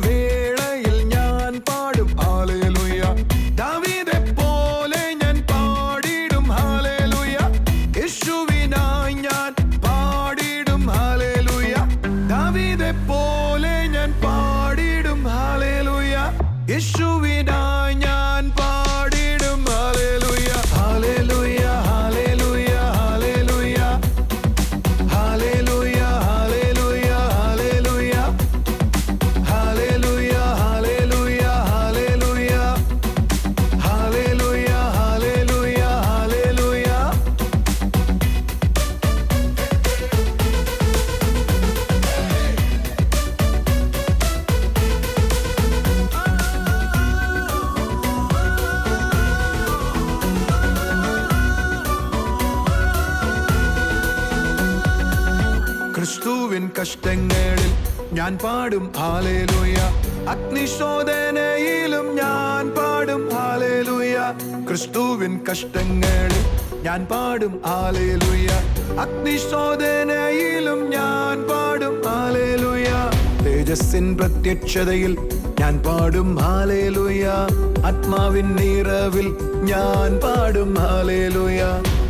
വേളയിൽ ഞാൻ പാടും ഹല്ലേലൂയ. ദാവീദെ പോലെ ഞാൻ പാടിടും ഹല്ലേലൂയ. യേശുവിനായി ഞാൻ പാടിടും ഹല്ലേലൂയ. ദാവീദെ പോലെ ഞാൻ പാടിടും ഹല്ലേലൂയ. യേശുവിനായി ഞാൻ പാടിടും hallelujah. Hallelujah hallelujah hallelujah hallelujah hallelujah hallelujah hallelujah hallelujah hallelujah hallelujah hallelujah. ക്രിസ്തുവിൻ കഷ്ടങ്ങളിൽ ഞാൻ പാടും ഹല്ലേലൂയ. അഗ്നിശോധനയിലും ഞാൻ പാടും ഹല്ലേലൂയ. ക്രിസ്തുവിൻ കഷ്ടങ്ങളിൽ ഞാൻ പാടും ഹല്ലേലൂയ. അഗ്നിശോധനയിലും ഞാൻ പാടും ഹല്ലേലൂയ. തേജസ്സിൻ പ്രത്യക്ഷതയിൽ ഞാൻ പാടും ഹല്ലേലൂയ. ആത്മാവിൻ നിറവിൽ ഞാൻ പാടും ഹല്ലേലൂയ.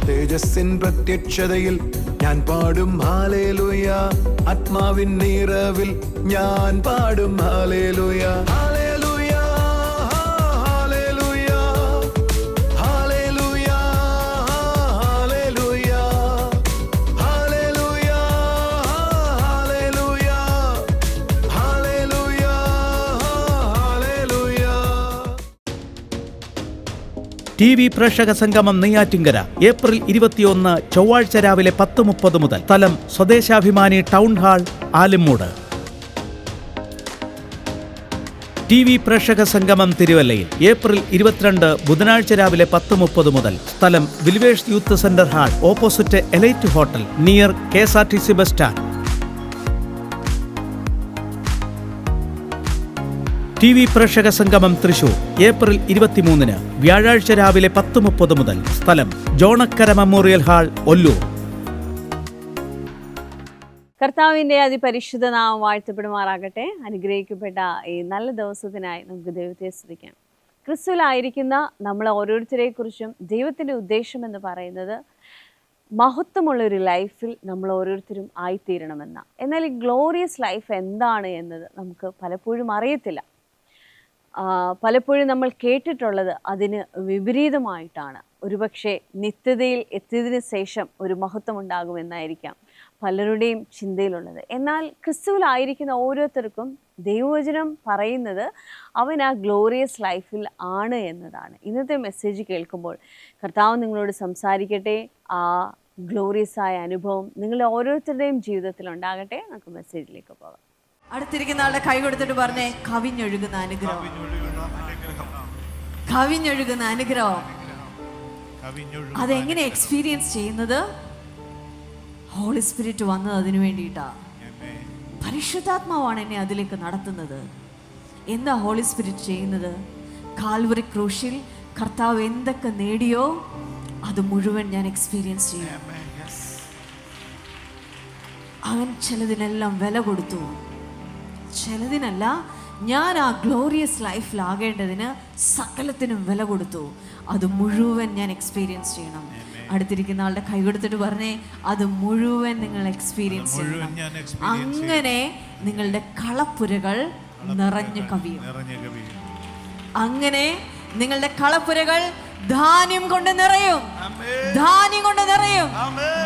തേജസ്സിൻ പ്രത്യക്ഷതയിൽ ഞാൻ പാടും ഹല്ലേലൂയ. ആത്മാവിൻ നിറവിൽ ഞാൻ പാടും hallelujah. Hallelujah hallelujah hallelujah hallelujah hallelujah hallelujah hallelujah hallelujah. TV പ്രേക്ഷക സംഗമം നെയ്യാറ്റിങ്കര ഏപ്രിൽ 21 ചൊവ്വാഴ്ച രാവിലെ 10:30 മുതൽ. സ്ഥലം Swadeshabhimani town hall, Alummoodu. TV പ്രേക്ഷക സംഗമം തിരുവല്ലയിൽ ഏപ്രിൽ 22 ബുധനാഴ്ച രാവിലെ 10:30 മുതൽ. സ്ഥലം വിൽവേഴ്സ് youth centre hall, opposite elite hotel, near KSRTC bus stand. TV പ്രേക്ഷക സംഗമം തൃശൂർ ഏപ്രിൽ 23 വ്യാഴാഴ്ച രാവിലെ 10:30 മുതൽ. സ്ഥലം ജോണക്കര മെമ്മോറിയൽ ഹാൾ, ഒല്ലൂർ. കർത്താവിൻ്റെ അതിപരിശുദ്ധ നാമം വാഴ്ത്തപ്പെടുമാറാകട്ടെ. അനുഗ്രഹിക്കപ്പെട്ട ഈ നല്ല ദിവസത്തിനായി നമുക്ക് ദൈവത്തെ സ്തുതിക്കാം. ക്രിസ്തുവിലായിരിക്കുന്ന നമ്മൾ ഓരോരുത്തരെക്കുറിച്ചും ദൈവത്തിൻ്റെ ഉദ്ദേശം എന്ന് പറയുന്നത് മഹത്വമുള്ളൊരു ലൈഫിൽ നമ്മൾ ഓരോരുത്തരും ആയിത്തീരണമെന്ന. എന്നാൽ ഈ ഗ്ലോറിയസ് ലൈഫ് എന്താണ് എന്നത് നമുക്ക് പലപ്പോഴും അറിയത്തില്ല. പലപ്പോഴും നമ്മൾ കേട്ടിട്ടുള്ളത് അതിന് വിപരീതമായിട്ടാണ്. ഒരുപക്ഷെ നിത്യതയിൽ എത്തിയതിന് ശേഷം ഒരു മഹത്വം ഉണ്ടാകുമെന്നായിരിക്കാം പലരുടെയും ചിന്തയിലുള്ളത്. എന്നാൽ ക്രിസ്തുവിലായിരിക്കുന്ന ഓരോരുത്തർക്കും ദൈവവചനം പറയുന്നത് അവൻ ആ ഗ്ലോറിയസ് ലൈഫിൽ ആണ് എന്നതാണ്. ഇന്നത്തെ മെസ്സേജ് കേൾക്കുമ്പോൾ കർത്താവ് നിങ്ങളോട് സംസാരിക്കട്ടെ. ആ ഗ്ലോറിയസ് ആയ അനുഭവം നിങ്ങളുടെ ഓരോരുത്തരുടെയും ജീവിതത്തിൽ ഉണ്ടാകട്ടെ. നമുക്ക് മെസ്സേജിലേക്ക് പോകാം. അടുത്തിരിക്കുന്ന ആളുടെ കൈ കൊടുത്തിട്ട് പറഞ്ഞേ, കവിഞ്ഞൊഴുകുന്ന അനുഗ്രഹം. കവിഞ്ഞൊഴുകുന്ന അനുഗ്രഹം. അതെങ്ങനെ എക്സ്പീരിയൻസ് ചെയ്യുന്നത്? ഹോളി സ്പിരിറ്റ് വന്നത് അതിനു വേണ്ടിയിട്ടാ. പരിശുദ്ധാത്മാവാണ് എന്നെ അതിലേക്ക് നടത്തുന്നത്. എന്താ ഹോളി സ്പിരിറ്റ് ചെയ്യുന്നത്? കാൽവറി ക്രൂശിൽ കർത്താവ് എന്തൊക്കെ നേടിയോ അത് മുഴുവൻ ഞാൻ എക്സ്പീരിയൻസ് ചെയ്യും. അവൻ ചിലതിനെല്ലാം വില കൊടുത്തു, ചിലതിനല്ല. ഞാൻ ആ ഗ്ലോറിയസ് ലൈഫിലാകേണ്ടതിന് സകലത്തിനും വില കൊടുത്തു. അത് മുഴുവൻ ഞാൻ എക്സ്പീരിയൻസ് ചെയ്യണം. അടുത്തിരിക്കുന്ന ആളുടെ കൈ കൊടുത്തിട്ട് പറഞ്ഞേ, അത് മുഴുവൻ നിങ്ങൾ എക്സ്പീരിയൻസ് ചെയ്യണം. അങ്ങനെ നിങ്ങളുടെ കളപ്പുരകൾ നിറഞ്ഞു കവിയും. അങ്ങനെ നിങ്ങളുടെ കളപ്പുരകൾ ധാന്യം കൊണ്ട് നിറയും. ധാന്യം കൊണ്ട് നിറയും.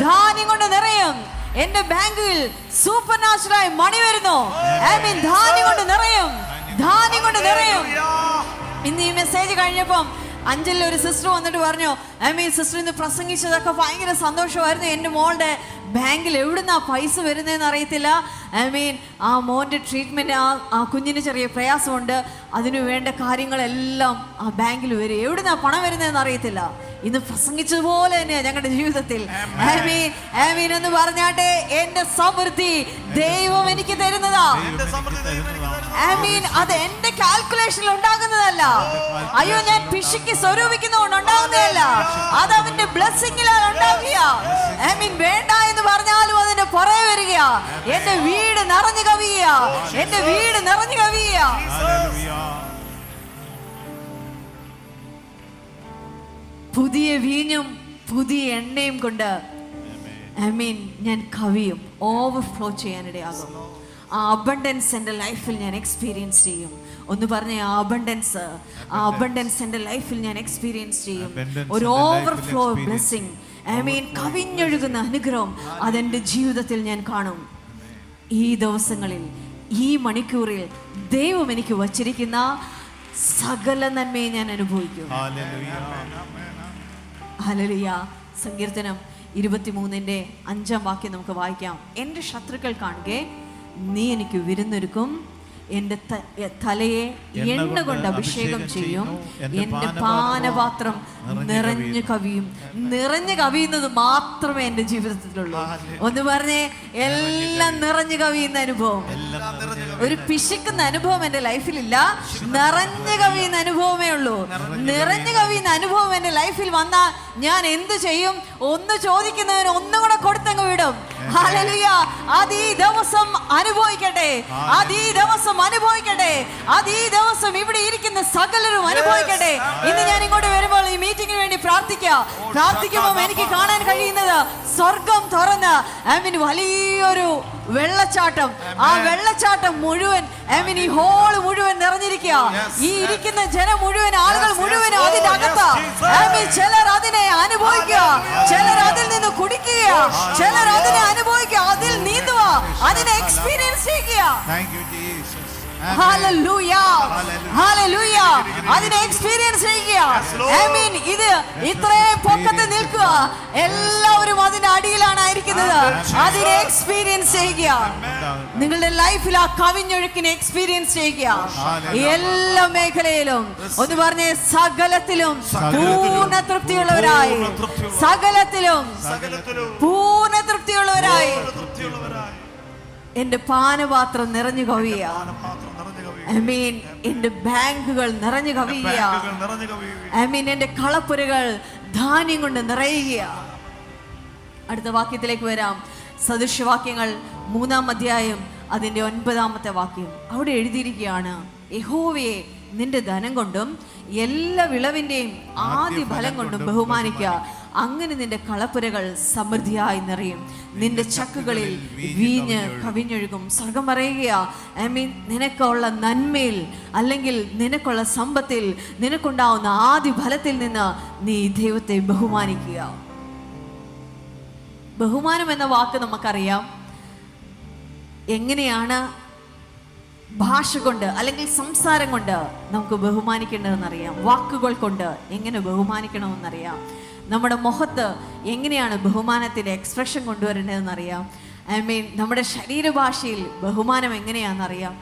ധാന്യം കൊണ്ട് നിറയും. എന്റെ ബാങ്കിൽ സൂപ്പർ നാച്ചുറൽ മണി വരുന്നു. ധാന്യം കൊണ്ട് നിറയും. ധാന്യം കൊണ്ട് നിറയും. ഇന്ന് ഈ മെസ്സേജ് കഴിഞ്ഞപ്പം അഞ്ചലിൽ ഒരു സിസ്റ്റർ വന്നിട്ട് പറഞ്ഞു, സിസ്റ്റർ ഇന്ന് പ്രസംഗിച്ചതൊക്കെ ഭയങ്കര സന്തോഷമായിരുന്നു. എൻ്റെ മോളുടെ ബാങ്കിൽ എവിടുന്നാ പൈസ വരുന്നതെന്ന് അറിയത്തില്ല. ആ മോൻ്റെ ട്രീറ്റ്മെൻറ്റ്, ആ കുഞ്ഞിന് ചെറിയ പ്രയാസമുണ്ട്, അതിനു വേണ്ട കാര്യങ്ങളെല്ലാം ആ ബാങ്കിൽ വരും. എവിടുന്നാ പണം വരുന്നതെന്ന് അറിയത്തില്ല. ഇന്ന് പ്രസംഗിച്ചതുപോലെ തന്നെ ഞങ്ങളുടെ ജീവിതത്തിൽ ആമീൻ ആമീൻ എന്ന് പറഞ്ഞാട്ടെ. എന്റെ സമൃദ്ധി ദൈവം എനിക്ക് തരുന്നതാ. ആമീൻ. അത് എന്റെ കാൽക്കുലേഷനിൽ ഉണ്ടാകുന്നതല്ല. അയ്യോ, ഞാൻ പിശുക്ക് സ്വരൂപിക്കുന്നതുകൊണ്ട് ഉണ്ടാകുന്നതല്ല. അത് അവന്റെ ബ്ലെസ്സിങ്ങിലാൽ ഉണ്ടാവുക. ആമീൻ. വേണ്ട എന്ന് പറഞ്ഞാലും അതിന്റെ പുറകെ വരിക. എന്റെ വീട് നിറഞ്ഞു കവിയുക. എന്റെ വീട് നിറഞ്ഞു കവിയുക. പുതിയ വീഞ്ഞും പുതിയ എണ്ണയും കൊണ്ട് ആമീൻ ഞാൻ കവിയും, ഓവർഫ്ലോ ചെയ്യാനിടയാകും. ആ അബണ്ടൻസ് എൻ്റെ ലൈഫിൽ ഞാൻ എക്സ്പീരിയൻസ് ചെയ്യും. ഒന്ന് പറഞ്ഞ ആ അബണ്ടൻസ് എൻ്റെ ലൈഫിൽ ഞാൻ എക്സ്പീരിയൻസ് ചെയ്യും. ഒരു ഓവർഫ്ലോ ബ്ലെസ്സിങ്, ആമീൻ, കവിഞ്ഞൊഴുകുന്ന അനുഗ്രഹം അതെൻ്റെ ജീവിതത്തിൽ ഞാൻ കാണും. ഈ ദിവസങ്ങളിൽ, ഈ മണിക്കൂറിൽ ദൈവം എനിക്ക് വച്ചിരിക്കുന്ന സകല നന്മയെ ഞാൻ അനുഭവിക്കും. ഹല്ലേലൂയ. സങ്കീർത്തനം 23:5 നമുക്ക് വായിക്കാം. എൻ്റെ ശത്രുക്കൾ കാണുകെ നീ എനിക്ക് വിരുന്നൊരുക്കും, എൻ്റെ തലയെ എണ്ണ കൊണ്ട് അഭിഷേകം ചെയ്യും, എൻ്റെ പാനപാത്രം നിറഞ്ഞു കവിയും. നിറഞ്ഞു കവിയുന്നത് മാത്രമേ എൻ്റെ ജീവിതത്തിലുള്ളൂ. ഒന്ന് പറഞ്ഞേ, എല്ലാം നിറഞ്ഞു കവിയുന്ന അനുഭവം. ഒരു പിശുക്കുന്ന അനുഭവം എൻ്റെ ലൈഫിലില്ല. നിറഞ്ഞു കവിയുന്ന അനുഭവമേ ഉള്ളൂ. നിറഞ്ഞു കവിയുന്ന അനുഭവം എൻ്റെ ലൈഫിൽ വന്നാൽ ഞാൻ എന്ത് ചെയ്യും? ഒന്ന് ചോദിക്കുന്നവന് ഒന്നും കൂടെ കൊടുത്തങ്ങ് വിടും. ഹല്ലേലൂയ. അത് ഈ ദിവസം അനുഭവിക്കട്ടെ. അത് ഈ ദിവസം അനുഭവിക്കട്ടെ. അത് ഈ ദിവസം ഇവിടെ ഇരിക്കുന്ന സകലരും അനുഭവിക്കട്ടെ. ഇന്ന് ഞാൻ ഇങ്ങോട്ട് വരുമ്പോൾ ഈ മീറ്റിംഗിന് വേണ്ടി പ്രാർത്ഥിക്കുമ്പോൾ എനിക്ക് കാണാൻ കഴിയുന്നത് സ്വർഗം തുറന്ന് ആമീൻ വലിയൊരു വെള്ളച്ചാട്ടം. ആ വെള്ളച്ചാട്ടം മുഴുവൻ ആമീൻ ഈ ഹോൾ മുഴുവൻ നിറഞ്ഞിരിക്കുക. ഈ ഇരിക്കുന്ന ജനം മുഴുവൻ, ആളുകൾ മുഴുവൻ അതിന്റെ അകത്ത്. ആമീൻ. ചിലർ അതിനെ അനുഭവിക്കുക, ചിലർ അതിൽ നിന്ന് കുടിക്കുക, ചിലർ അതിനെ അനുഭവിക്കുക, അതിൽ നീന്തുക, അതിനെ എക്സ്പീരിയൻസ് ചെയ്യുക. Hallelujah, hallelujah. അതിനെ എക്സ്പീരിയൻസ് ചെയ്യുക. ആമീൻ. ഇത് ഇത്രയും പൊക്കത്ത് നിൽക്കുക. എല്ലാവരും അതിന്റെ അടിയിലാണ് ആയിരിക്കുന്നത്. അതിനെ എക്സ്പീരിയൻസ് ചെയ്യുക. നിങ്ങളുടെ ലൈഫിൽ ആ കവിഞ്ഞൊഴുക്കിനെ എക്സ്പീരിയൻസ് ചെയ്യുക. എല്ലാ മേഖലയിലും. ഒന്ന് പറഞ്ഞേ, സകലത്തിലും പൂർണ്ണ തൃപ്തിയുള്ളവരായി. സകലത്തിലും പൂർണ്ണ തൃപ്തിയുള്ളവരായി. എന്റെ പാനപാത്രം നിറഞ്ഞു കവിയുക. ആമീൻ. എന്റെ ബാങ്കുകൾ നിറഞ്ഞു കവിയുക. ആമീൻ. എന്റെ കളപ്പുരകൾ ധാന്യം കൊണ്ട് നിറയുക. അടുത്ത വാക്യത്തിലേക്ക് വരാം. സദൃശവാക്യങ്ങൾ 3-ാം അധ്യായം അതിന്റെ 9-ാമത്തെ വാക്യം. അവിടെ എഴുതിയിരിക്കുകയാണ്, യഹോവയെ നിന്റെ ധനം കൊണ്ടും എല്ലാ വിളവിന്റെയും ആദ്യ ഫലം കൊണ്ടും ബഹുമാനിക്കുക. അങ്ങനെ നിന്റെ കളപ്പുരകൾ സമൃദ്ധിയായി നിറയും, നിന്റെ ചക്കുകളിൽ വീഞ്ഞ് കവിഞ്ഞൊഴുകും. സ്വർഗം പറയുക, ഐ മീൻ, നിനക്കുള്ള നന്മയിൽ അല്ലെങ്കിൽ നിനക്കുള്ള സമ്പത്തിൽ നിനക്കുണ്ടാവുന്ന ആദ്യ ഫലത്തിൽ നിന്ന് നീ ദൈവത്തെ ബഹുമാനിക്കുക. ബഹുമാനം എന്ന വാക്ക് നമുക്കറിയാം. എങ്ങനെയാണ് ഭാഷ കൊണ്ട് അല്ലെങ്കിൽ സംസാരം കൊണ്ട് നമുക്ക് ബഹുമാനിക്കേണ്ടതെന്നറിയാം. വാക്കുകൾ കൊണ്ട് എങ്ങനെ ബഹുമാനിക്കണമെന്നറിയാം. നമ്മുടെ മുഖത്ത് എങ്ങനെയാണ് ബഹുമാനത്തിൻ്റെ എക്സ്പ്രഷൻ കൊണ്ടുവരേണ്ടതെന്നറിയാം. ഐ മീൻ, നമ്മുടെ ശരീരഭാഷയിൽ ബഹുമാനം എങ്ങനെയാണെന്നറിയാം.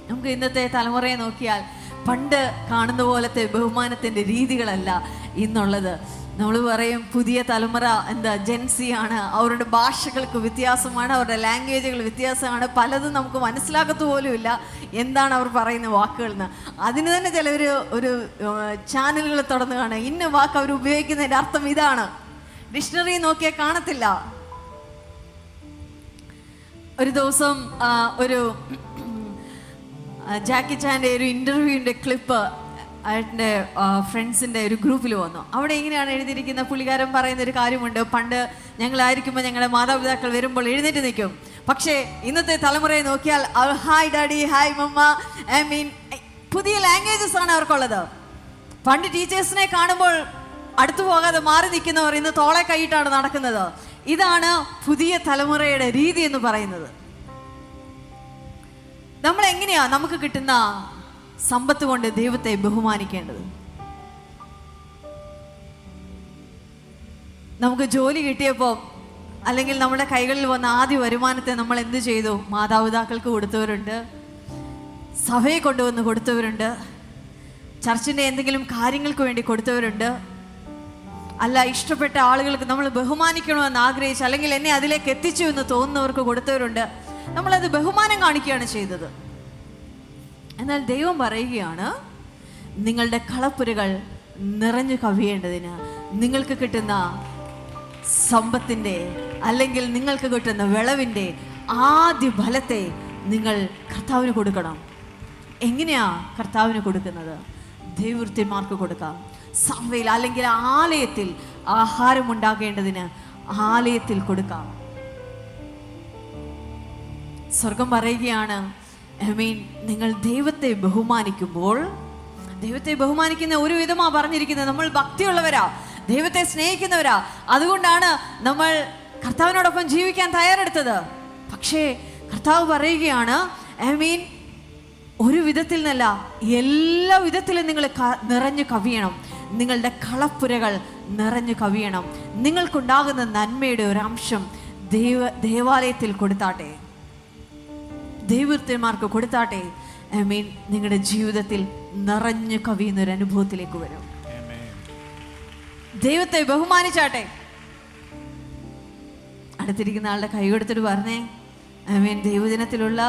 നമുക്ക് ഇന്നത്തെ തലമുറയെ നോക്കിയാൽ പണ്ട് കാണുന്ന പോലത്തെ ബഹുമാനത്തിൻ്റെ രീതികളല്ല ഇന്നുള്ളത്. നമ്മൾ പറയും പുതിയ തലമുറ ജെൻസി ആണ്, അവരുടെ ഭാഷകൾക്ക് വ്യത്യാസമാണ്, അവരുടെ ലാംഗ്വേജുകൾ വ്യത്യാസമാണ്, പലതും നമുക്ക് മനസ്സിലാക്കത്തു പോലുമില്ല എന്താണ് അവർ പറയുന്ന വാക്കുകളെന്ന്. അതിന് തന്നെ ചിലർ ഒരു ചാനലുകൾ തുറന്നു കാണുക, ഇന്ന വാക്ക് അവർ ഉപയോഗിക്കുന്നതിൻ്റെ അർത്ഥം ഇതാണ്, ഡിക്ഷണറി നോക്കിയാൽ കാണത്തില്ല. ഒരു ദിവസം ഒരു ജാക്കി ചാൻ്റെ ഒരു ഇൻ്റർവ്യൂവിൻ്റെ ക്ലിപ്പ് അയാളുടെ ഫ്രണ്ട്സിൻ്റെ ഒരു ഗ്രൂപ്പിൽ വന്നു. അവിടെ ഇങ്ങനെയാണ് എഴുതിയിരിക്കുന്ന, പുള്ളിക്കാരൻ പറയുന്ന ഒരു കാര്യമുണ്ട്, പണ്ട് ഞങ്ങളായിരിക്കുമ്പോൾ ഞങ്ങളുടെ മാതാപിതാക്കൾ വരുമ്പോൾ എഴുന്നേറ്റ് നിൽക്കും, പക്ഷേ ഇന്നത്തെ തലമുറയെ നോക്കിയാൽ hi daddy, hi mamma, I mean പുതിയ ലാംഗ്വേജസ് ആണ് അവർക്കുള്ളത്. പണ്ട് ടീച്ചേഴ്സിനെ കാണുമ്പോൾ അടുത്തു പോകാതെ മാറി നിൽക്കുന്നവർ ഇന്ന് തോളെ കൈയിട്ടാണ് നടക്കുന്നത്. ഇതാണ് പുതിയ തലമുറയുടെ രീതി എന്ന് പറയുന്നത്. നമ്മൾ എങ്ങനെയാ നമുക്ക് കിട്ടുന്ന സമ്പത്ത് കൊണ്ട് ദൈവത്തെ ബഹുമാനിക്കേണ്ടത്? നമുക്ക് ജോലി കിട്ടിയപ്പോൾ അല്ലെങ്കിൽ നമ്മുടെ കൈകളിൽ വന്ന ആദ്യ വരുമാനത്തെ നമ്മൾ എന്ത് ചെയ്തു? മാതാപിതാക്കൾക്ക് കൊടുത്തവരുണ്ട്, സഭയെ കൊണ്ടുവന്ന് കൊടുത്തവരുണ്ട്, ചർച്ചിൻ്റെ എന്തെങ്കിലും കാര്യങ്ങൾക്ക് വേണ്ടി കൊടുത്തവരുണ്ട്, അല്ല, ഇഷ്ടപ്പെട്ട ആളുകൾക്ക് നമ്മൾ ബഹുമാനിക്കണമെന്ന് ആഗ്രഹിച്ച്, അല്ലെങ്കിൽ എന്നെ അതിലേക്ക് എത്തിച്ചു എന്ന് തോന്നുന്നവർക്ക് കൊടുത്തവരുണ്ട്. നമ്മളത് ബഹുമാനം കാണിക്കുകയാണ് ചെയ്തത്. എന്നാൽ ദൈവം പറയുകയാണ്, നിങ്ങളുടെ കളപ്പുരകൾ നിറഞ്ഞു കവിയേണ്ടതിന് നിങ്ങൾക്ക് കിട്ടുന്ന സമ്പത്തിൻ്റെ അല്ലെങ്കിൽ നിങ്ങൾക്ക് കിട്ടുന്ന വിളവിൻ്റെ ആദ്യ ഫലത്തെ നിങ്ങൾ കർത്താവിന് കൊടുക്കണം. എങ്ങനെയാ കർത്താവിന് കൊടുക്കുന്നത്? ദൈവവൃത്യന്മാർക്ക് കൊടുക്കാം. സഭയിൽ അല്ലെങ്കിൽ ആലയത്തിൽ ആഹാരം ഉണ്ടാകേണ്ടതിന് ആലയത്തിൽ കൊടുക്കാം. സ്വർഗം പറയുകയാണ്, നിങ്ങൾ ദൈവത്തെ ബഹുമാനിക്കുമ്പോൾ, ദൈവത്തെ ബഹുമാനിക്കുന്ന ഒരു വിധമാ പറഞ്ഞിരിക്കുന്നത്, നമ്മൾ ഭക്തിയുള്ളവരാ, ദൈവത്തെ സ്നേഹിക്കുന്നവരാ, അതുകൊണ്ടാണ് നമ്മൾ കർത്താവിനോടൊപ്പം ജീവിക്കാൻ തയ്യാറെടുത്തത്. പക്ഷേ കർത്താവ് പറയുകയാണ്, ഒരു വിധത്തിൽ നിന്നല്ല, എല്ലാ വിധത്തിലും നിങ്ങൾ നിറഞ്ഞു കവിയണം. നിങ്ങളുടെ കളപ്പുരകൾ നിറഞ്ഞു കവിയണം. നിങ്ങൾക്കുണ്ടാകുന്ന നന്മയുടെ ഒരു അംശം ദേവാലയത്തിൽ കൊടുത്താട്ടെ, ദൈവവൃത്യന്മാർക്ക് കൊടുത്താട്ടെ. നിങ്ങളുടെ ജീവിതത്തിൽ നിറഞ്ഞു കവിയുന്ന ഒരു അനുഭവത്തിലേക്ക് വരും. ദൈവത്തെ ബഹുമാനിച്ചാട്ടെ. അടുത്തിരിക്കുന്ന ആളുടെ കൈ കൊടുത്തിട്ട് പറഞ്ഞേ, ദൈവദിനത്തിലുള്ള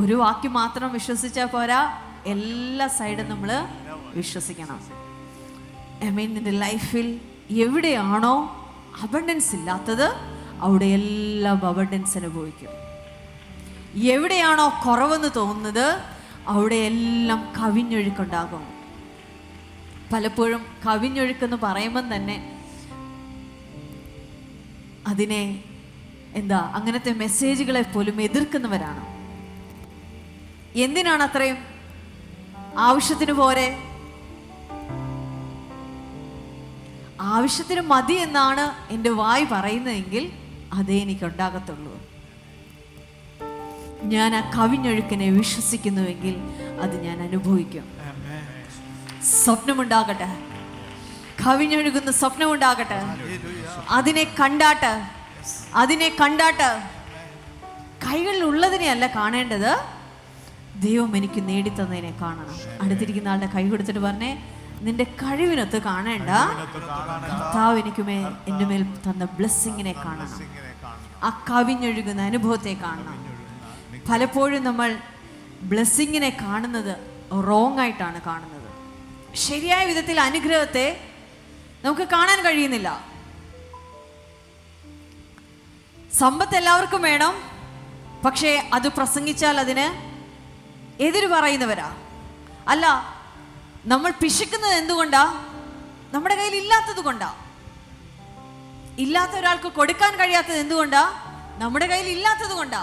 ഒരു വാക്യം മാത്രം വിശ്വസിച്ചാൽ പോരാ, എല്ലാ സൈഡും നമ്മൾ വിശ്വസിക്കണം. നിന്റെ ലൈഫിൽ എവിടെയാണോ അബണ്ടൻസ് ഇല്ലാത്തത്, അവിടെ എല്ലാം അബണ്ടൻസ് അനുഭവിക്കും. എവിടെയാണോ കുറവെന്ന് തോന്നുന്നത്, അവിടെ എല്ലാം കവിഞ്ഞൊഴുക്കുണ്ടാകും. പലപ്പോഴും കവിഞ്ഞൊഴുക്കെന്ന് പറയുമ്പം തന്നെ അതിനെ അങ്ങനത്തെ മെസ്സേജുകളെ പോലും എതിർക്കുന്നവരാണ്. എന്തിനാണ് അത്രയും? ആവശ്യത്തിന് പോരെ, ആവശ്യത്തിന് മതി എന്നാണ് എൻ്റെ വായ് പറയുന്നതെങ്കിൽ അതേ എനിക്കുണ്ടാകത്തുള്ളൂ. ഞാൻ ആ കവിഞ്ഞൊഴുക്കിനെ വിശ്വസിക്കുന്നുവെങ്കിൽ അത് ഞാൻ അനുഭവിക്കും. സ്വപ്നമുണ്ടാകട്ടെ, കവിഞ്ഞൊഴുകുന്ന സ്വപ്നമുണ്ടാകട്ടെ. അതിനെ കണ്ടാട്ട് കൈകളിൽ ഉള്ളതിനെ അല്ല കാണേണ്ടത്, ദൈവം എനിക്ക് നേടിത്തന്നതിനെ കാണണം. അടുത്തിരിക്കുന്ന ആളുടെ കൈ കൊടുത്തിട്ട് പറഞ്ഞേ, നിന്റെ കഴിവിനൊത്ത് കാണേണ്ട, കർത്താവ് എൻ്റെ മേൽ തന്ന ബ്ലെസ്സിങ്ങിനെ കാണണം. ആ കവിഞ്ഞൊഴുകുന്ന അനുഭവത്തെ കാണണം. പലപ്പോഴും നമ്മൾ ബ്ലെസ്സിങ്ങിനെ കാണുന്നത് റോങ് ആയിട്ടാണ് കാണുന്നത്. ശരിയായ വിധത്തിൽ അനുഗ്രഹത്തെ നമുക്ക് കാണാൻ കഴിയുന്നില്ല. സമ്പത്ത് എല്ലാവർക്കും വേണം, പക്ഷേ അത് പ്രസംഗിച്ചാൽ അതിന് എതിര് പറയുന്നവരാ. അല്ല, നമ്മൾ പിശുക്കുന്നത് എന്തുകൊണ്ടാ? നമ്മുടെ കയ്യിൽ ഇല്ലാത്തത് കൊണ്ടാ. ഇല്ലാത്ത ഒരാൾക്ക് കൊടുക്കാൻ കഴിയാത്തത് എന്തുകൊണ്ടാ? നമ്മുടെ കയ്യിൽ ഇല്ലാത്തത് കൊണ്ടാ.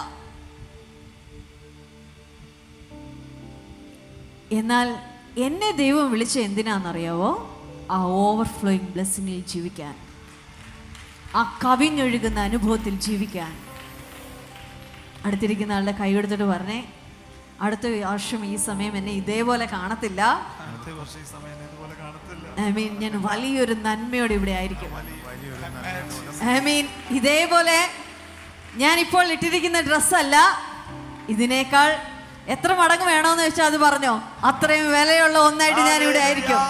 എന്നാൽ എന്നെ ദൈവം വിളിച്ച എന്തിനാണെന്നറിയാവോ? ആ ഓവർഫ്ലോയിങ് ബ്ലെസ്സിങ്ങിൽ ജീവിക്കാൻ, ആ കവിഞ്ഞൊഴുകുന്ന അനുഭവത്തിൽ ജീവിക്കാൻ. അടുത്തിരിക്കുന്ന ആളുടെ കൈ എടുത്തിട്ട് പറഞ്ഞേ, അടുത്ത വർഷം ഈ സമയം എന്നെ ഇതേപോലെ കാണത്തില്ല. ഞാൻ വലിയൊരു നന്മയോടെ ഇവിടെ ആയിരിക്കും. ഇതേപോലെ ഞാൻ ഇപ്പോൾ ഇട്ടിരിക്കുന്ന ഡ്രസ്സല്ല, ഇതിനേക്കാൾ എത്ര മടങ്ങ് വേണമെന്ന് വെച്ചാൽ അത് പറഞ്ഞോ, അത്രയും വിലയുള്ള ഒന്നായിട്ട് ഞാൻ ഇവിടെ ആയിരിക്കും.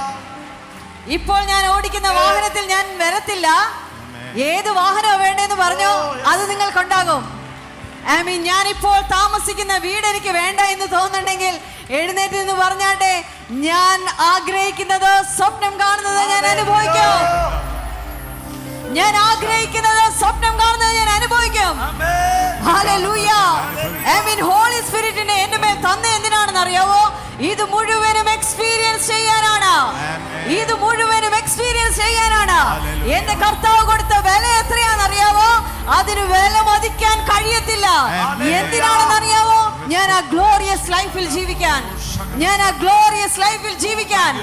ഇപ്പോൾ ഞാൻ ഓടിക്കുന്ന വാഹനത്തിൽ ഞാൻ വരത്തില്ല. ഏത് വാഹനമാണ് വേണ്ടതെന്ന് പറഞ്ഞോ, അത് നിങ്ങൾക്കുണ്ടാകും. ഞാനിപ്പോൾ താമസിക്കുന്ന വീട് എനിക്ക് വേണ്ട എന്ന് തോന്നുന്നുണ്ടെങ്കിൽ എഴുന്നേറ്റ് എന്ന് പറഞ്ഞാട്ടെ, ഞാൻ ആഗ്രഹിക്കുന്നത്, സ്വപ്നം കാണുന്നത് ഞാൻ അനുഭവിക്കും. ഞാൻ ആഗ്രഹിക്കുന്നത്, സ്വപ്നം കാണുന്നത് ഞാൻ അനുഭവിക്കും. ഹല്ലേലൂയ. ഹോളി സ്പിരിറ്റിനെ എന്റെ മേൽ തന്ന എന്തിനാണെന്ന് അറിയാവോ? ഇത് മുഴുവനും എക്സ്പീരിയൻസ് ചെയ്യാനാണ്. ഇത് മുഴുവനും എക്സ്പീരിയൻസ് ചെയ്യാനാണ്. എന്റെ കർത്താവ് കൊടുത്ത വില എത്രയാണെന്ന് അറിയാവോ? അതിന് വില മതിക്കാൻ കഴിയത്തില്ല. എന്തിനാണെന്ന് അറിയാവോ? ഞാൻ ആ ഗ്ലോറിയസ് ലൈഫിൽ ജീവിക്കാൻ, ഞാൻ ആ ഗ്ലോറിയസ് ലൈഫിൽ ജീവിക്കാൻ,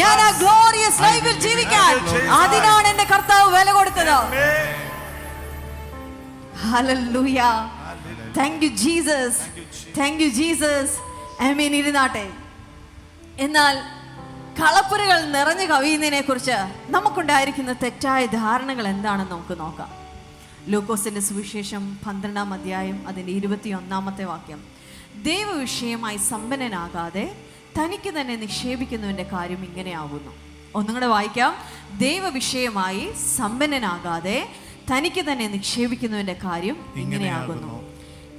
ഞാൻ ആ ഗ്ലോറിയസ് ലൈഫിൽ ജീവിക്കാൻ, അതിനാണ് എന്റെ കർത്താവ് വില കൊടുത്തത്. Hallelujah. Thank you Jesus, thank you Jesus. Amen. ഇരുന്നാട്ടെ. എന്നാൽ കളപ്പുരകൾ നിറഞ്ഞു കവിയുന്നതിനെ കുറിച്ച് നമുക്കുണ്ടായിരിക്കുന്ന തെറ്റായ ധാരണകൾ എന്താണെന്ന് നമുക്ക് നോക്കാം. ലൂക്കോസിന്റെ സുവിശേഷം 12-ാം അധ്യായം അതിൻ്റെ 21-ാമത്തെ വാക്യം. ദൈവവിഷയമായി സമ്പന്നനാകാതെ തനിക്ക് തന്നെ നിക്ഷേപിക്കുന്നവന്റെ കാര്യം ഇങ്ങനെയാവുന്നു. ഒന്നും കൂടെ വായിക്കാം. ദൈവവിഷയമായി സമ്പന്നനാകാതെ തനിക്ക് തന്നെ നിക്ഷേപിക്കുന്നവന്റെ കാര്യം ഇങ്ങനെയാകുന്നു.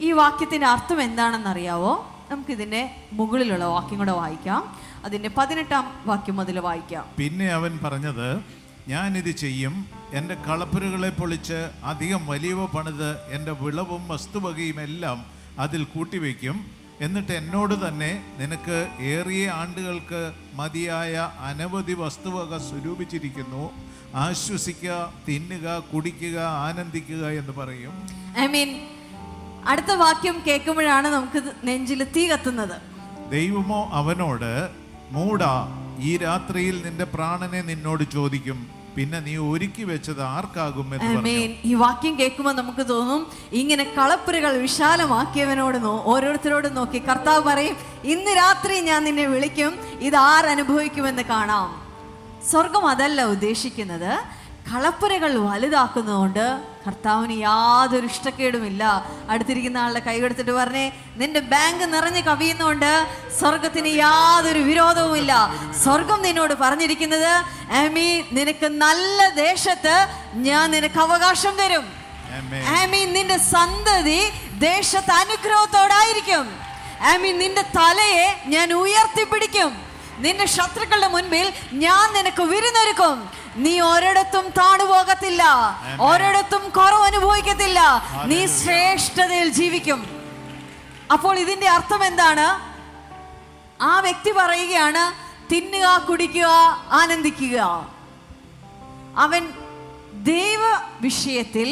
ഈ വാക്യത്തിന്റെ അർത്ഥം എന്താണെന്നറിയാവോ? നമുക്കിതിന്റെ മുകളിലുള്ള വാക്യം കൂടെ വായിക്കാം. അതിന്റെ 18-ാം വാക്യം മുതൽ വായിക്കാം. പിന്നെ അവൻ പറഞ്ഞത്, ഞാനിത് ചെയ്യും, എൻ്റെ കളപ്പുരകളെ പൊളിച്ച് അധികം വലിയവ പണിത് എൻ്റെ വിളവും വസ്തുവകയും എല്ലാം അതിൽ കൂട്ടിവെക്കും. എന്നിട്ട് എന്നോട് തന്നെ, നിനക്ക് ഏറിയ ആണ്ടുകൾക്ക് മതിയായ അനവധി വസ്തുവക സ്വരൂപിച്ചിരിക്കുന്നു, ആശ്വസിക്കുക, തിന്നുക, കുടിക്കുക, ആനന്ദിക്കുക എന്ന് പറയും. അടുത്ത വാക്യം കേൾക്കുമ്പോഴാണ് നമുക്ക് നെഞ്ചിൽ തീ കത്തുന്നത്. ദൈവമോ അവനോട്, മൂടാ, ഈ രാത്രിയിൽ നിന്റെ പ്രാണനെ നിന്നോട് ചോദിക്കും, പിന്നെ നീ ഒരുക്കി വെച്ചത് ആർക്കാകും എന്ന് പറഞ്ഞു. ഈ വാക്യം കേൾക്കുമ്പോൾ നമുക്ക് തോന്നും, ഇങ്ങനെ കളപ്പുരകൾ വിശാലമാക്കിയവനോട് ഓരോരുത്തരോട് നോക്കി കർത്താവ് പറയും, ഇന്ന് രാത്രി ഞാൻ നിന്നെ വിളിക്കും, ഇത് ആരനുഭവിക്കുമെന്ന് കാണാം. സ്വർഗം അതല്ല ഉദ്ദേശിക്കുന്നത്. കളപ്പുരകൾ വലുതാക്കുന്നതുകൊണ്ട് കർത്താവിന് യാതൊരു ഇഷ്ടക്കേടുമില്ല. അടുത്തിരിക്കുന്ന ആളുടെ കൈ എടുത്തിട്ട് പറഞ്ഞേ, നിന്റെ ബാങ്ക് നിറഞ്ഞ് കവിയുന്നതുകൊണ്ട് സ്വർഗത്തിന് യാതൊരു വിരോധവുമില്ല. സ്വർഗം നിന്നോട് പറഞ്ഞിരിക്കുന്നത്, നിനക്ക് നല്ല ദേശത്ത് ഞാൻ നിനക്ക് അവകാശം തരും. നിന്റെ സന്തതി ദേശത്ത് അനുഗ്രഹത്തോടായിരിക്കും. നിന്റെ തലയെ ഞാൻ ഉയർത്തിപ്പിടിക്കും. നിന്റെ ശത്രുക്കളുടെ മുൻപിൽ ഞാൻ നിനക്ക് വിരുന്നൊരുക്കും. നീ ഒരിടത്തും താണുപോകത്തില്ല, ഒരിടത്തും കുറവ് അനുഭവിക്കത്തില്ല. നീ ശ്രേഷ്ഠതയിൽ ജീവിക്കും. അപ്പോൾ ഇതിന്റെ അർത്ഥം എന്താണ്? ആ വ്യക്തി പറയുകയാണ്, തിന്നുക, കുടിക്കുക, ആനന്ദിക്കുക. അവൻ ദൈവ വിഷയത്തിൽ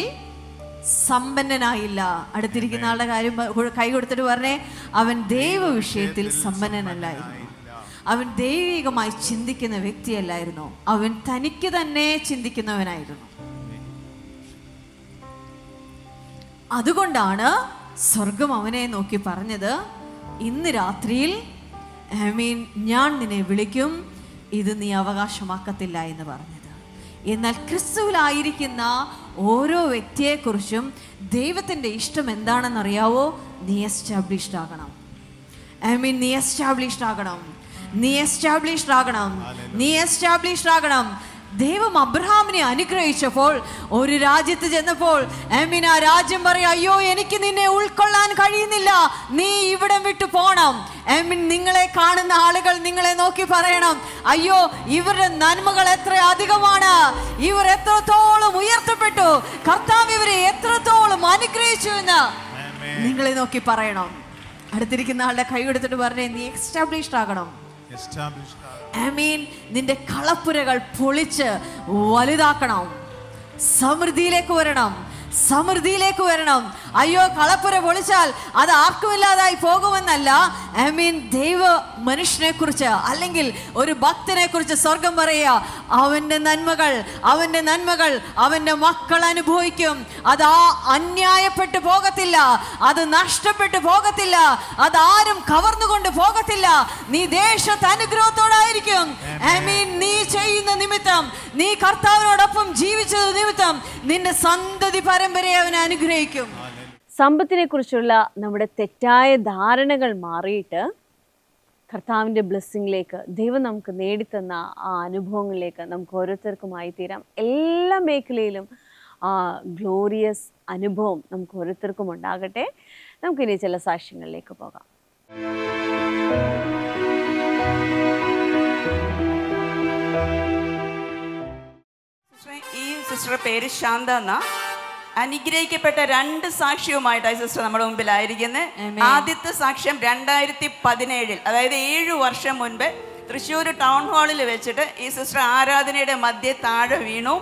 സമ്പന്നനായില്ല. അടുത്തിരിക്കുന്ന ആളുടെ കാര്യം കൈ കൊടുത്തിട്ട് പറഞ്ഞേ, അവൻ ദൈവ വിഷയത്തിൽ സമ്പന്നനല്ലായിരുന്നു. അവൻ ദൈവികമായി ചിന്തിക്കുന്ന വ്യക്തിയല്ലായിരുന്നു. അവൻ തനിക്ക് തന്നെ ചിന്തിക്കുന്നവനായിരുന്നു. അതുകൊണ്ടാണ് സ്വർഗം അവനെ നോക്കി പറഞ്ഞത്, ഇന്ന് രാത്രിയിൽ ഞാൻ നിന്നെ വിളിക്കും, ഇത് നീ അവകാശമാക്കത്തില്ല എന്ന് പറഞ്ഞത്. എന്നാൽ ക്രിസ്തുവിലായിരിക്കുന്ന ഓരോ വ്യക്തിയെക്കുറിച്ചും ദൈവത്തിൻ്റെ ഇഷ്ടം എന്താണെന്നറിയാവോ? നീ എസ്റ്റാബ്ലിഷ്ഡ് ആകണം. നീ എസ്റ്റാബ്ലിഷ്ഡ് ആകണം. നീ എസ്റ്റാബ്ലിഷ്ഡ് ആകണം. നീ എസ്റ്റാബ്ലിഷ്ഡ് ആകണം. ദൈവം അബ്രഹാമിനെ അനുഗ്രഹിച്ചപ്പോൾ ഒരു രാജ്യത്ത് ചെന്നപ്പോൾ ആ രാജ്യം പറയാം, അയ്യോ എനിക്ക് നിന്നെ ഉൾക്കൊള്ളാൻ കഴിയുന്നില്ല, നീ ഇവിടം വിട്ടു പോണം. നിങ്ങളെ കാണുന്ന ആളുകൾ നിങ്ങളെ നോക്കി പറയണം, അയ്യോ ഇവരുടെ നന്മകൾ എത്ര അധികമാണ്, ഇവർ എത്രത്തോളം ഉയർത്തപ്പെട്ടു, കർത്താവ് ഇവരെ എത്രത്തോളം അനുഗ്രഹിച്ചു എന്ന് നിങ്ങളെ നോക്കി പറയണം. അടുത്തിരിക്കുന്ന ആളുടെ കൈ എടുത്തിട്ട് പറഞ്ഞേ, നീ എസ്റ്റാബ്ലിഷ്ഡ് ആകണം. നിന്റെ കളപ്പുരകൾ പൊളിച്ച് വലുതാക്കണം. സമൃദ്ധിയിലേക്ക് വരണം. സമൃദ്ധിയിലേക്ക് വരണം. അയ്യോ കളപ്പുര പൊളിച്ചാൽ അത് ആർക്കുമില്ലാതായി പോകുമെന്നല്ല. ദൈവ മനുഷ്യനെ കുറിച്ച് അല്ലെങ്കിൽ ഒരു ഭക്തനെ കുറിച്ച് സ്വർഗം പറയുക, അവന്റെ നന്മകൾ അവന്റെ മക്കൾ അനുഭവിക്കും. അത് അന്യായപ്പെട്ടു പോകത്തില്ല, അത് നഷ്ടപ്പെട്ടു പോകത്തില്ല, അതാരും കവർന്നുകൊണ്ട് പോകത്തില്ല. നീ ദേശത്ത് അനുഗ്രഹത്തോടായിരിക്കും. നീ ചെയ്യുന്ന നിമിത്തം, നീ കർത്താവിനോടൊപ്പം ജീവിച്ചത് നിമിത്തം നിന്റെ സന്തതി പരമ്പരയെ അവൻ അനുഗ്രഹിക്കും. സമ്പത്തിനെ കുറിച്ചുള്ള നമ്മുടെ തെറ്റായ ധാരണകൾ മാറിയിട്ട് കർത്താവിൻ്റെ ബ്ലെസ്സിങ്ങിലേക്ക്, ദൈവം നമുക്ക് നേടിത്തന്ന ആ അനുഭവങ്ങളിലേക്ക് നമുക്ക് ഓരോരുത്തർക്കുമായി തീരാം. എല്ലാ മേഖലയിലും ആ ഗ്ലോറിയസ് അനുഭവം നമുക്ക് ഓരോരുത്തർക്കും ഉണ്ടാകട്ടെ. നമുക്കിനി ചില സാക്ഷ്യങ്ങളിലേക്ക് പോകാം. ഈ സിസ്റ്ററുടെ പേര് ശാന്ത എന്നാ. അനുഗ്രഹിക്കപ്പെട്ട 2 സാക്ഷ്യവുമായിട്ടാണ് സിസ്റ്റർ നമ്മുടെ മുമ്പിലായിരിക്കുന്നത്. ആദ്യത്തെ സാക്ഷ്യം 2017, അതായത് 7 വർഷം മുൻപ് തൃശ്ശൂർ ടൗൺ ഹാളിൽ വെച്ചിട്ട് ഈ സിസ്റ്റർ ആരാധനയുടെ മധ്യേ താഴെ വീണു.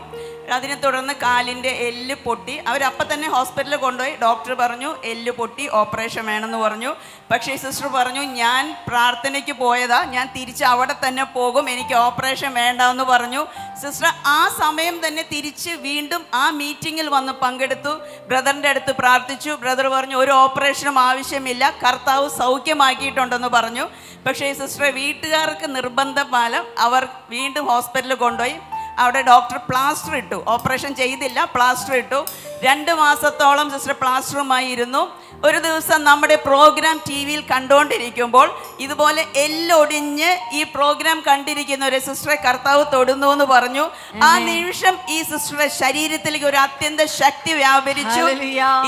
അതിനെ തുടർന്ന് കാലിൻ്റെ എല്ല് പൊട്ടി. അവരപ്പം തന്നെ ഹോസ്പിറ്റലിൽ കൊണ്ടുപോയി. ഡോക്ടർ പറഞ്ഞു എല്ല് പൊട്ടി, ഓപ്പറേഷൻ വേണമെന്ന് പറഞ്ഞു. പക്ഷേ സിസ്റ്റർ പറഞ്ഞു, ഞാൻ പ്രാർത്ഥനയ്ക്ക് പോയതാ, ഞാൻ തിരിച്ച് അവിടെ തന്നെ പോകും, എനിക്ക് ഓപ്പറേഷൻ വേണ്ടെന്ന് പറഞ്ഞു. സിസ്റ്റർ ആ സമയം തന്നെ തിരിച്ച് വീണ്ടും ആ മീറ്റിങ്ങിൽ വന്ന് പങ്കെടുത്തു. ബ്രദറിൻ്റെ അടുത്ത് പ്രാർത്ഥിച്ചു. ബ്രദർ പറഞ്ഞു ഒരു ഓപ്പറേഷനും ആവശ്യമില്ല, കർത്താവ് സൗഖ്യമാക്കിയിട്ടുണ്ടെന്ന് പറഞ്ഞു. പക്ഷേ സിസ്റ്ററെ വീട്ടുകാർക്ക് നിർബന്ധ ഫലം അവർ വീണ്ടും ഹോസ്പിറ്റലിൽ കൊണ്ടുപോയി. അവിടെ ഡോക്ടർ പ്ലാസ്റ്റർ ഇട്ടു. ഓപ്പറേഷൻ ചെയ്തില്ല, പ്ലാസ്റ്റർ ഇട്ടു. 2 മാസത്തോളം സിസ്റ്റർ പ്ലാസ്റ്ററുമായി ഇരുന്നു. ഒരു ദിവസം നമ്മുടെ പ്രോഗ്രാം ടി വിയിൽ കണ്ടുകൊണ്ടിരിക്കുമ്പോൾ ഇതുപോലെ എല്ലൊടിഞ്ഞ് ഈ പ്രോഗ്രാം കണ്ടിരിക്കുന്ന ഒരു സിസ്റ്ററെ കർത്താവ് തൊടുന്നു എന്ന് പറഞ്ഞു. ആ നിമിഷം ഈ സിസ്റ്ററുടെ ശരീരത്തിലേക്ക് ഒരു അത്യന്ത ശക്തി വ്യാപരിച്ചു.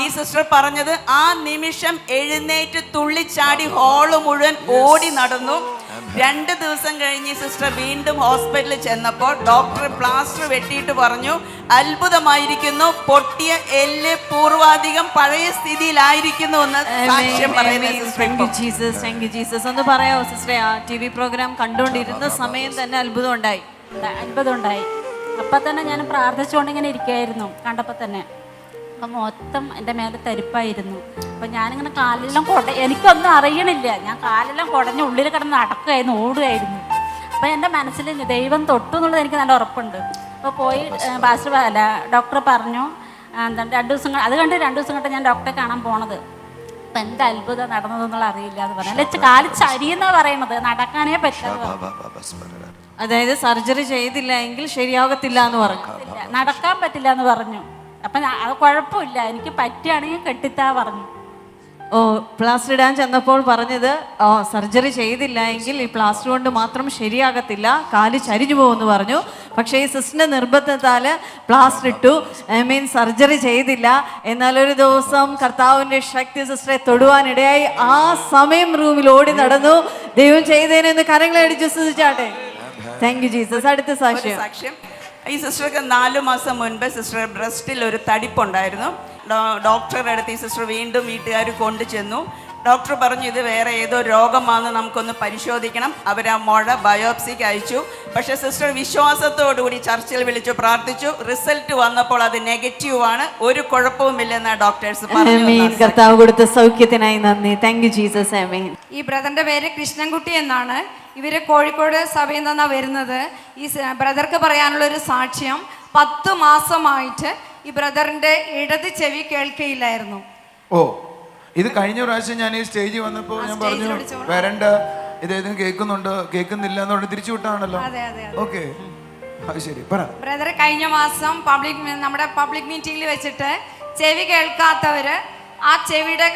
ഈ സിസ്റ്റർ പറഞ്ഞത് ആ നിമിഷം എഴുന്നേറ്റ് തുള്ളിച്ചാടി ഹാള് മുഴുവൻ ഓടി നടന്നു. 2 ദിവസം കഴിഞ്ഞ് സിസ്റ്റർ വീണ്ടും ഹോസ്പിറ്റലിൽ ചെന്നപ്പോൾ ഡോക്ടർ പ്ലാസ്റ്റർ വെട്ടിയിട്ട് പറഞ്ഞു, അത്ഭുതമായിരിക്കുന്നു, പൊട്ടിയ എല്ല് പൂർവാധികം പഴയ സ്ഥിതിയിലായിരിക്കുന്നു എന്ന് സാക്ഷ്യം ജീസസ് ഒന്ന് പറയാമോ സിസ്റ്ററെ? ആ TV പ്രോഗ്രാം കണ്ടുകൊണ്ടിരുന്ന സമയം തന്നെ അത്ഭുതം ഉണ്ടായി. അപ്പം തന്നെ ഞാൻ പ്രാർത്ഥിച്ചുകൊണ്ട് ഇങ്ങനെ ഇരിക്കുകയായിരുന്നു. കണ്ടപ്പോൾ തന്നെ അപ്പം മൊത്തം എൻ്റെ മേലെ തരിപ്പായിരുന്നു. അപ്പം ഞാനിങ്ങനെ കാലെല്ലാം എനിക്കൊന്നും അറിയണില്ല. ഞാൻ കാലെല്ലാം കുടഞ്ഞ് ഉള്ളിൽ കിടന്ന് നടക്കുകയായിരുന്നു, ഓടുകയായിരുന്നു. അപ്പം എൻ്റെ മനസ്സിൽ ദൈവം തൊട്ടു എന്നുള്ളത് എനിക്ക് നല്ല ഉറപ്പുണ്ട്. അപ്പോൾ പോയി ഡോക്ടർ പറഞ്ഞു എന്താണ് 2 ദിവസം അത് കണ്ട് 2 ദിവസം കണ്ട് ഞാൻ ഡോക്ടറെ കാണാൻ പോണത്. അപ്പം എന്താ അത്ഭുതം നടന്നതെന്നുള്ള അറിയില്ല എന്ന് പറഞ്ഞു. അല്ലെ കാല് ചരിയെന്നാണ് പറയണത്, നടക്കാനേ പറ്റില്ല. അതായത് സർജറി ചെയ്തില്ല എങ്കിൽ ശരിയാകത്തില്ല എന്ന് പറഞ്ഞു, നടക്കാൻ പറ്റില്ല എന്ന് പറഞ്ഞു. അപ്പം അത് കുഴപ്പമില്ല, എനിക്ക് പറ്റുകയാണെങ്കിൽ കെട്ടിത്താ പറഞ്ഞു. പ്ലാസ്റ്റർ ഇടാൻ ചെന്നപ്പോൾ പറഞ്ഞത് സർജറി ചെയ്തില്ല എങ്കിൽ ഈ പ്ലാസ്റ്റർ കൊണ്ട് മാത്രം ശരിയാകത്തില്ല, കാല് ചരിഞ്ഞു പോകുമെന്ന് പറഞ്ഞു. പക്ഷേ ഈ സിസ്റ്ററിന്റെ നിർബന്ധത്താൽ പ്ലാസ്റ്റർ ഇട്ടു, സർജറി ചെയ്തില്ല. എന്നാൽ ഒരു ദിവസം കർത്താവിന്റെ ശക്തി സിസ്റ്ററെ തൊടുവാനിടയായി. ആ സമയം റൂമിൽ ഓടി നടന്നു. ദൈവം ചെയ്തതിനെന്ന് കരങ്ങളെ അടിച്ച് സ്തുതിച്ചാട്ടെ. Thank you Jesus. അടുത്ത സാക്ഷ്യം. ഈ സിസ്റ്റർക്ക് 4 മാസം മുൻപ് സിസ്റ്റർ ബ്രസ്റ്റിൽ ഒരു തടിപ്പുണ്ടായിരുന്നു. ഡോക്ടറുടെ അടുത്ത് ഈ സിസ്റ്റർ വീണ്ടും വീട്ടുകാർ കൊണ്ടു ചെന്നു. ഡോക്ടർ പറഞ്ഞു ഇത് വേറെ ഏതോ രോഗമാണെന്ന് നമുക്കൊന്ന് പരിശോധിക്കണം. അവർ ആ മുഴ ബയോപ്സിക്ക് അയച്ചു. പക്ഷേ സിസ്റ്റർ വിശ്വാസത്തോടുകൂടി ചർച്ചിൽ വിളിച്ചു പ്രാർത്ഥിച്ചു. റിസൾട്ട് വന്നപ്പോൾ അത് നെഗറ്റീവാണ്, ഒരു കുഴപ്പവുമില്ലെന്ന് ഡോക്ടേഴ്സ് പറഞ്ഞു. കർത്താവ് കൊടുത്ത സൗഖ്യത്തിനായി നന്ദി. Thank you Jesus. ആമേൻ. ഈ ബ്രദറിന്റെ പേര് കൃഷ്ണൻകുട്ടി എന്നാണ്. ഇവര് കോഴിക്കോട് സഭയിൽ നിന്നാണ് വരുന്നത്. ഈ ബ്രദർക്ക് പറയാനുള്ളൊരു സാക്ഷ്യം, 10 മാസമായിട്ട് ഈ ബ്രദറിന്റെ ഇടത് ചെവി കേൾക്കയില്ലായിരുന്നു. ഇത് കഴിഞ്ഞ പ്രാവശ്യം ഞാൻ ഈ സ്റ്റേജിൽ വന്നപ്പോൾ ഞാൻ പറഞ്ഞു വരണ്ട, ഇദ്ദേഹത്തിന് കേൾക്കുന്നില്ല എന്ന് പറഞ്ഞ് തിരിച്ചു വിട്ടാണല്ലോ. ഓക്കെ, ശരി പറ. ബ്രദർ കഴിഞ്ഞ മാസം നമ്മുടെ പബ്ലിക് മീറ്റിംഗിൽ വെച്ചിട്ട് ചെവി കേൾക്കാത്തവര് ആ ചെവിയുടെ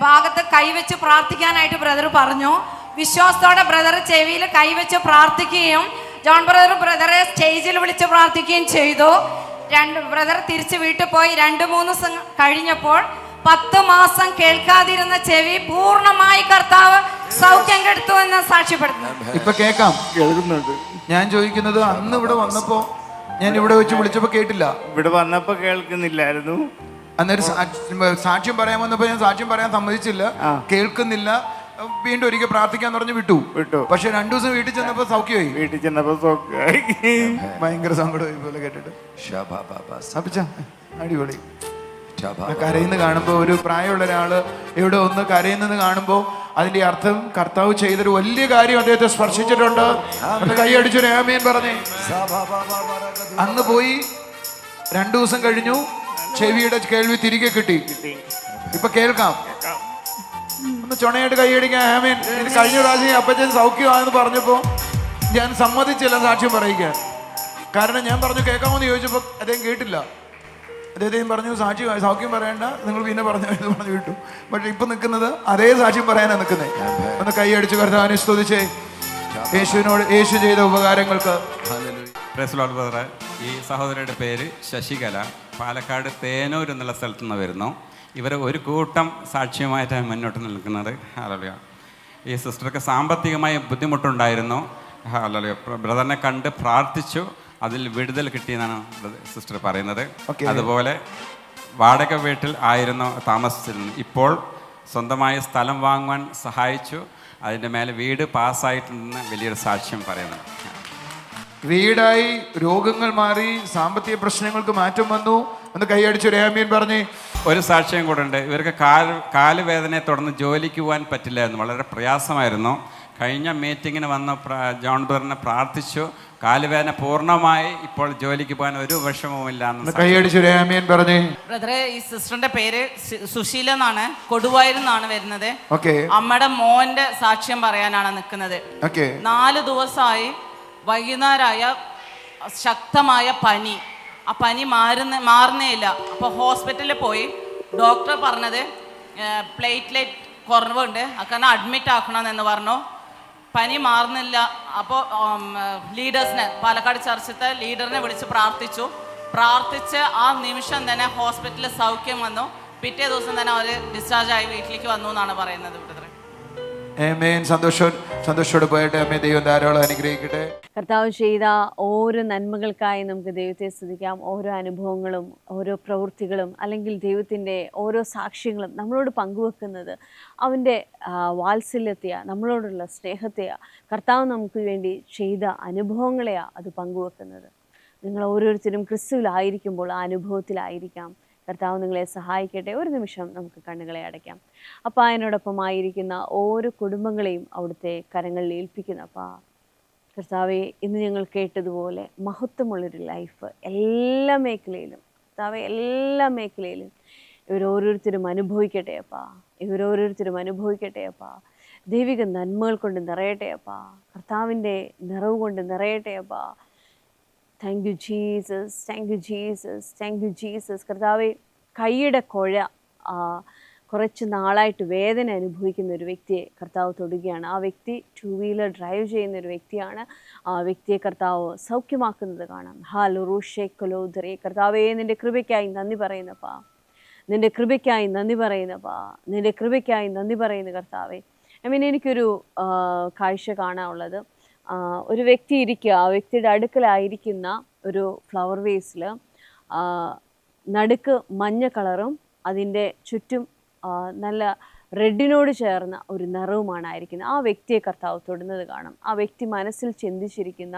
ഭാഗത്ത് കൈവച്ച് പ്രാർത്ഥിക്കാനായിട്ട് ബ്രദർ പറഞ്ഞു. വിശ്വാസത്തോടെ ബ്രദർ ചെവിയിൽ കൈവച്ച് പ്രാർത്ഥിക്കുകയും ജോൺ ബ്രദറെ സ്റ്റേജിൽ വിളിച്ച് പ്രാർത്ഥിക്കുകയും ചെയ്തു. ബ്രദർ തിരിച്ച് വീട്ടിൽ പോയി 2-3 ദിവസം കഴിഞ്ഞപ്പോൾ 10 മാസം കേൾക്കാതിരുന്ന ചെവി പൂർണ്ണമായി കർത്താവ് സൗഖ്യം കെടുത്തു എന്ന് സാക്ഷ്യപ്പെടുന്നു. ഇപ്പൊ കേൾക്കുന്നുണ്ട്. ഞാൻ ചോദിക്കുന്നത്, അന്ന് ഇവിടെ വന്നപ്പോ ഞാൻ ഇവിടെ വെച്ച് വിളിച്ചപ്പോ കേട്ടില്ല, ഇവിടെ വന്നപ്പോ കേൾക്കുന്നില്ലായിരുന്നു. അന്നേരം സാക്ഷ്യം പറയാൻ വന്നപ്പോ ഞാൻ സാക്ഷ്യം പറയാൻ സമ്മതിച്ചില്ല, കേൾക്കുന്നില്ല. വീണ്ടും ഒരിക്കൽ പ്രാർത്ഥിക്കാൻ പറഞ്ഞ് വിട്ടു. പക്ഷെ 2 ദിവസം വീട്ടിൽ ചെന്നപ്പോ സൗഖ്യമായി. ഭയങ്കര സങ്കടമായി പോലെ കേട്ടിട്ട്. അടിപൊളി. കരയുന്ന കാണുമ്പോ, ഒരു പ്രായമുള്ള ഒരാള് ഇവിടെ ഒന്ന് കരയുന്നത് കാണുമ്പോ അതിന്റെ അർത്ഥം കർത്താവ് ചെയ്തൊരു വലിയ കാര്യം അദ്ദേഹത്തെ സ്പർശിച്ചിട്ടുണ്ട്. കൈ അടിച്ചൊരു ആമേൻ പറഞ്ഞേ. അന്ന് പോയി 2 ദിവസം കഴിഞ്ഞു, ചെവിയുടെ കേൾവി തിരികെ കിട്ടി. ഇപ്പൊ കേൾക്കാം. ഒന്ന് ചുണയായിട്ട് കൈയടിക്കാൻ ആമേൻ. ഇത് കഴിഞ്ഞ പ്രാവശ്യം അപ്പച്ചൻ സൗഖ്യമാണെന്ന് പറഞ്ഞപ്പോ ഞാൻ സമ്മതിച്ചില്ല സാക്ഷ്യം പറയിക്കാൻ. കാരണം ഞാൻ പറഞ്ഞു കേൾക്കാമെന്ന് ചോദിച്ചപ്പോൾ അദ്ദേഹം കേട്ടില്ല. അദ്ദേഹം പറഞ്ഞു സൗഖ്യം പറയണ്ട, നിങ്ങൾ പിന്നെ പറഞ്ഞു വിട്ടു. പക്ഷെ ഇപ്പൊ നിൽക്കുന്നത് അതേ സാക്ഷ്യം പറയാനാണ് നിൽക്കുന്നത്. ഒന്ന് കൈയടിച്ച് കർത്താവിനെ സ്തുതിച്ചേ. യേശുവിനോട് യേശു ചെയ്ത ഉപകാരങ്ങൾക്ക്. ഈ സഹോദരിയുടെ പേര് ശശികല, പാലക്കാട് തേനൂർ എന്നുള്ള സ്ഥലത്തു നിന്ന് വരുന്നു. ഇവർ ഒരു കൂട്ടം സാക്ഷ്യമായിട്ടാണ് മുന്നോട്ട് നിൽക്കുന്നത്. ഹല്ലേലൂയ. ഈ സിസ്റ്റർക്ക് സാമ്പത്തികമായി ബുദ്ധിമുട്ടുണ്ടായിരുന്നു. ഹല്ലേലൂയ. ബ്രദറിനെ കണ്ട് പ്രാർത്ഥിച്ചു, അതിൽ വിടുതൽ കിട്ടിയെന്നാണ് സിസ്റ്റർ പറയുന്നത്. അതുപോലെ വാടക വീട്ടിൽ ആയിരുന്നു താമസിച്ചിരുന്നത്. ഇപ്പോൾ സ്വന്തമായി സ്ഥലം വാങ്ങുവാൻ സഹായിച്ചു, അതിൻ്റെ മേലെ വീട് പാസ്സായിട്ടുണ്ടെന്ന് വലിയൊരു സാക്ഷ്യം പറയുന്നു. വീടായി, രോഗങ്ങൾ മാറി, സാമ്പത്തിക പ്രശ്നങ്ങൾക്ക് മാറ്റം വന്നു. ഒന്ന് കൈയടിച്ചു രേമീൻ പറഞ്ഞേ. ഒരു സാക്ഷ്യം കൂടെ ഉണ്ട്. ഇവർക്ക് കാലുവേദനയെ തുടർന്ന് ജോലിക്ക് പോകാൻ പറ്റില്ലായിരുന്നു, വളരെ പ്രയാസമായിരുന്നു. കഴിഞ്ഞ മീറ്റിങ്ങിന് വന്ന ജോൺ ബ്രദറിനെ പ്രാർത്ഥിച്ചു, കാലുവേദന പൂർണ്ണമായി ഇപ്പോൾ ജോലിക്ക് പോകാൻ ഒരു വിഷമവുമില്ല. കൈയടിച്ചു രേമീൻ പറഞ്ഞേ. ബ്രദറെ, ഈ സിസ്റ്ററിന്റെ പേര് സുശീല എന്നാണ്, കൊടുവായൂരിൽ നിന്നാണ് വരുന്നത്. അമ്മയുടെ മോന്റെ സാക്ഷ്യം പറയാനാണ് നിൽക്കുന്നത്. 4 ദിവസമായി വൈകുന്നേരമായ ശക്തമായ പനി. ആ പനി മാറുന്നേ ഇല്ല. അപ്പോൾ ഹോസ്പിറ്റലിൽ പോയി ഡോക്ടർ പറഞ്ഞത് പ്ലേറ്റ്ലെറ്റ് കുറവുണ്ട്, കാരണം അഡ്മിറ്റ് ആക്കണമെന്ന് പറഞ്ഞു. പനി മാറുന്നില്ല. അപ്പോൾ ലീഡേഴ്സിനെ, പാലക്കാട് ചർച്ചിലത്തെ ലീഡറിനെ വിളിച്ച് പ്രാർത്ഥിച്ച് ആ നിമിഷം തന്നെ ഹോസ്പിറ്റലിൽ സൗഖ്യം വന്നു. പിറ്റേ ദിവസം തന്നെ അവർ ഡിസ്ചാർജ് ആയി വീട്ടിലേക്ക് വന്നു എന്നാണ് പറയുന്നത്. ആമേൻ. സന്തോഷത്തോടെ പോയിട്ട് അമ്മേ, ദൈവം ധാരാളം അനുഗ്രഹിക്കട്ടെ. കർത്താവ് ചെയ്ത ഓരോ നന്മകൾക്കായി നമുക്ക് ദൈവത്തെ സ്തുതിക്കാം. ഓരോ അനുഭവങ്ങളും ഓരോ പ്രവൃത്തികളും അല്ലെങ്കിൽ ദൈവത്തിൻ്റെ ഓരോ സാക്ഷ്യങ്ങളും നമ്മളോട് പങ്കുവെക്കുന്നത് അവൻ്റെ വാത്സല്യത്തെയാണ്, നമ്മളോടുള്ള സ്നേഹത്തെയാണ്, കർത്താവ് നമുക്ക് വേണ്ടി ചെയ്ത അനുഭവങ്ങളെയാണ് അത് പങ്കുവെക്കുന്നത്. നിങ്ങൾ ഓരോരുത്തരും ക്രിസ്തുവിലായിരിക്കുമ്പോൾ ആ അനുഭവത്തിലായിരിക്കാം. കർത്താവ് നിങ്ങളെ സഹായിക്കട്ടെ. ഒരു നിമിഷം നമുക്ക് കണ്ണുകളെ അടയ്ക്കാം. അപ്പോൾ അതിനോടൊപ്പമായിരിക്കുന്ന ഓരോ കുടുംബങ്ങളെയും അവിടുത്തെ കരങ്ങളിൽ ഏൽപ്പിക്കുന്നു. അപ്പോൾ കർത്താവെ, ഇന്ന് ഞങ്ങൾ കേട്ടതുപോലെ മഹത്വമുള്ളൊരു ലൈഫ് എല്ലാ മേഖലയിലും, കർത്താവെ എല്ലാ മേഖലയിലും ഇവരോരോരുത്തരും അനുഭവിക്കട്ടെ അപ്പാ. അനുഭവിക്കട്ടെ അപ്പാ. ദൈവിക നന്മകൾ കൊണ്ട് നിറയട്ടെ അപ്പാ. കർത്താവിൻ്റെ നിറവ് കൊണ്ട് നിറയട്ടെ അപ്പാ. Thank you Jesus, thank you Jesus, thank you Jesus. കർത്താവെ, കൈയുടെ കുഴ കുറച്ച് നാളായിട്ട് വേദന അനുഭവിക്കുന്ന ഒരു വ്യക്തിയെ കർത്താവ് തൊടുകയാണ്. ആ വ്യക്തി 2 വീലർ ഡ്രൈവ് ചെയ്യുന്ന ഒരു വ്യക്തിയാണ്. ആ വ്യക്തിയെ കർത്താവ് സൗഖ്യമാക്കുന്നത് കാണാം. ഹാലുറൂഷേക്കലോദരേ. കർത്താവേ, നിൻ്റെ കൃപയ്ക്കായി നന്ദി പറയുന്നപ്പാ. നിൻ്റെ കൃപയ്ക്കായി നന്ദി പറയുന്ന കർത്താവേ. എനിക്കൊരു കാഴ്ച കാണാനുള്ളത്, ഒരു വ്യക്തി ഇരിക്കുക, ആ വ്യക്തിയുടെ അടുക്കലായിരിക്കുന്ന ഒരു ഫ്ലവർ വേസിൽ നടുക്ക് മഞ്ഞ കളറും അതിൻ്റെ ചുറ്റും നല്ല റെഡിനോട് ചേർന്ന ഒരു നിറവുമാണ് ആയിരിക്കുന്നത്. ആ വ്യക്തിയെ കർത്താവ് തൊടുന്നത് കാണാം. ആ വ്യക്തി മനസ്സിൽ ചിന്തിച്ചിരിക്കുന്ന,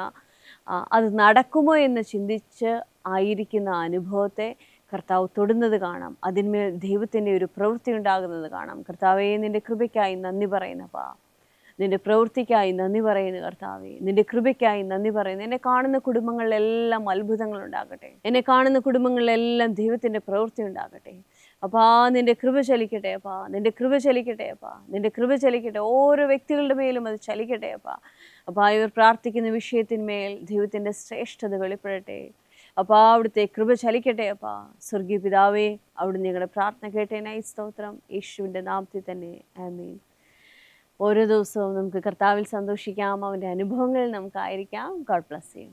അത് നടക്കുമോ എന്ന് ചിന്തിച്ച് ആയിരിക്കുന്ന അനുഭവത്തെ കർത്താവ് തൊടുന്നത് കാണാം. അതിന്മേൽ ദൈവത്തിൻ്റെ ഒരു പ്രവൃത്തി ഉണ്ടാകുന്നത് കാണാം. കർത്താവേ, നിൻ്റെ കൃപയ്ക്കായി നന്ദി പറയുന്നപ്പാ. നിൻ്റെ പ്രവൃത്തിക്കായി നന്ദി പറയുന്നു കർത്താവേ. നിൻ്റെ കൃപയ്ക്കായി നന്ദി പറയുന്നു. എന്നെ കാണുന്ന കുടുംബങ്ങളിലെല്ലാം അത്ഭുതങ്ങൾ ഉണ്ടാകട്ടെ. എന്നെ കാണുന്ന കുടുംബങ്ങളിലെല്ലാം ദൈവത്തിൻ്റെ പ്രവൃത്തി ഉണ്ടാകട്ടെ. അപ്പാ, നിൻ്റെ കൃപ ചലിക്കട്ടെ അപ്പാ. നിൻ്റെ കൃപ ചലിക്കട്ടെ. ഓരോ വ്യക്തികളുടെ മേലും അത് ചലിക്കട്ടെ അപ്പാ. അപ്പോൾ ഇവർ പ്രാർത്ഥിക്കുന്ന വിഷയത്തിന്മേൽ ദൈവത്തിൻ്റെ ശ്രേഷ്ഠത വെളിപ്പെടട്ടെ അപ്പാ. അവിടുത്തെ കൃപ ചലിക്കട്ടെ അപ്പാ. സ്വർഗീയ പിതാവേ, അവിടുന്ന് ഞങ്ങളുടെ പ്രാർത്ഥന കേട്ടേനായി സ്തോത്രം. യേശുവിൻ്റെ നാമത്തിൽ തന്നെ ആമേൻ. ഓരോ ദിവസവും നമുക്ക് കർത്താവിൽ സന്തോഷിക്കാം. അവൻ്റെ അനുഭവങ്ങളിൽ നമുക്കായിരിക്കാം. God bless you.